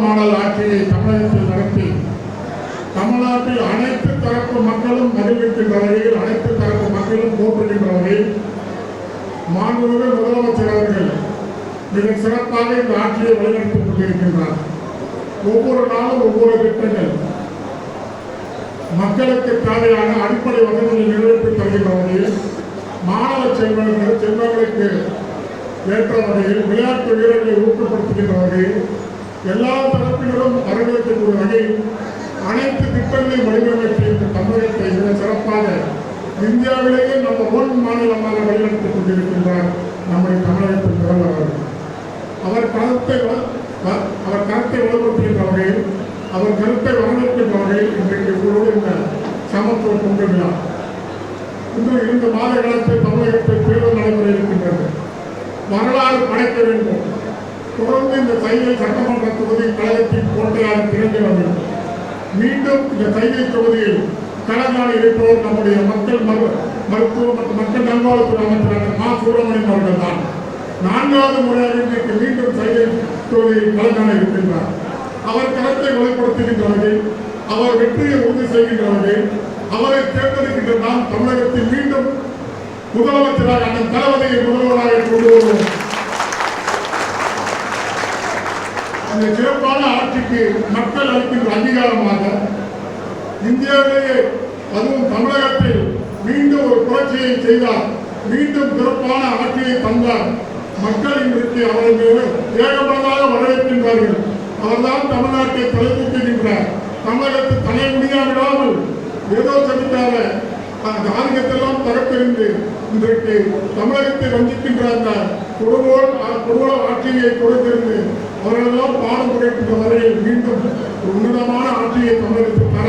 Model ஆட்சியை தமிழகத்தில் நடத்தி தமிழ்நாட்டில் அனைத்து தரப்பு மக்களும் மகிழ்விக்கின்ற வகையில், அனைத்து தரப்பு மக்களும் போற்றுகின்ற வகையில் மாண்புமிகு முதலமைச்சர் அவர்கள் மிக சிறப்பாக இந்த ஆட்சியை வழிநடத்திக் கொண்டிருக்கின்றார். ஒவ்வொரு நாளும் ஒவ்வொரு திட்டங்கள் மக்களுக்கு தேவையான அடிப்படை வசதிகளை நிறைவேற்றி தருகின்ற வகையில், மாணவ செல்வங்களுக்கு ஏற்ற வகையில், விளையாட்டு வீரர்களை ஊக்கப்படுத்துகின்ற வகையில், எல்லா தரப்பினரும் வரவேற்கக்கூடிய வகையில் அனைத்து திட்டங்களையும் வடிவமைத்து இந்த தமிழகத்தை மிக சிறப்பாக இந்தியாவிலேயே நம்ம ஒன் மாநிலமாக வழிநடத்திக் கொண்டிருக்கின்றார் நம்முடைய தமிழகத்தின் முதல்வர். அவர் கருத்தை வலுப்படுத்துகின்ற வகையில், அவர் கருத்தை வரவேற்கின்ற வகையில் இன்றைக்கு உங்களோடு இந்த சமத்துவ பொங்கல் விழா இன்று 2 மாத காலத்தில் தமிழகத்தில் தேர்தல் நடைமுறை இருக்கின்றது. வரலாறு படைக்க வேண்டும். தொடர்ந்து இந்த சைதை சட்டமன்ற தொகுதி கழகத்தின் கோட்டையாக திறந்து வேண்டும். மீண்டும் இந்த சைதை தொகுதியில் களங்காணி இருப்பவர் நம்முடைய மக்கள் மருத்துவ மற்றும் மக்கள் நல்வாழ்வுத்துறை அமைச்சர் மா. சுப்பிரமணியன் அவர்கள் தான் 4வது முறையாக இன்றைக்கு மீண்டும் சைதை தொகுதியில் களங்காண இருக்கின்றார். அவர் களத்தை வலுப்படுத்துகின்ற வகையில், அவர் வெற்றியை உறுதி செய்கின்ற வகையில், அவரை தேர்ந்தெடுக்கின்ற நாம் தமிழகத்தில் மீண்டும் முதலமைச்சராக அந்த தளபதியை முதல்வராக கொண்டு வருவோம். அந்த சிறப்பான ஆட்சிக்கு மக்கள் அளிக்கின்ற அங்கீகாரமாக இந்தியாவிலேயே, அதுவும் தமிழகத்தில் மீண்டும் ஒரு புரட்சியை செய்தார், மீண்டும் சிறப்பான ஆட்சியை தந்தார். மக்கள் இன்றைக்கு அவர்கள் ஏகமனதாக வரவேற்கின்றார்கள். அவர்தான் தமிழ்நாட்டை தலை தூக்குகின்றார். தமிழகத்தை தலை முடியாவிடாமல் ஏதோ சதிக்காக ஆதிக்கத்தெல்லாம் தகர்த்தெறிந்து இன்றைக்கு தமிழகத்தை வஞ்சிக்கின்ற அந்த குடும்ப ஆட்சியை கொடுத்திருந்து அவர்களெல்லாம் பாடம் குறைக்கின்ற வரையில் மீண்டும் உன்னதமான ஆட்சியை தமிழகத்தில் தர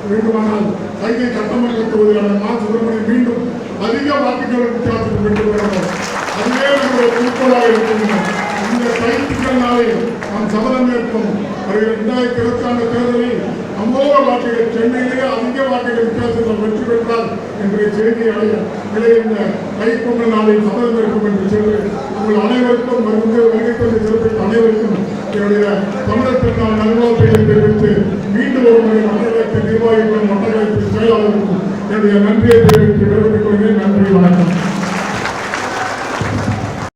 வேண்டுமானால் சைதை சட்டமன்ற தொகுதியான மா. சுப்பிரமணியன் மீண்டும் அதிக வாக்குகள் வித்தியாசத்தில் வென்று பெறணும். அதுவே நம்முடைய குறிக்கோளாக இருக்கின்றன. இந்த சைத்திகள் நாளை நாம் சபதம் ஏற்போம். 2026 தேர்தலில் அமோக வாக்குகள், சென்னையிலேயே அதிக வாக்குகள் வித்தியாசத்தில் வெற்றி பெற்றால் என்ற செய்தி இந்த கைப்பொங்கல் நாளில் சபதம் ஏற்போம் என்று சொல்லி உங்கள் அனைவருக்கும் வருகை தந்து சிறப்பித்த அனைவருக்கும் என்னுடைய தமிழர் திருநாள் நல்வாழ்த்துக்களை தெரிவித்து மீண்டும் ஒரு முறை மண்டலத்தின் நிர்வாகிகளும் மண்டலத்தின் செயலாளருக்கும் என்னுடைய நன்றியை தெரிவித்து விடைபெற்றுக் கொள்கிறேன். நன்றி, வணக்கம்.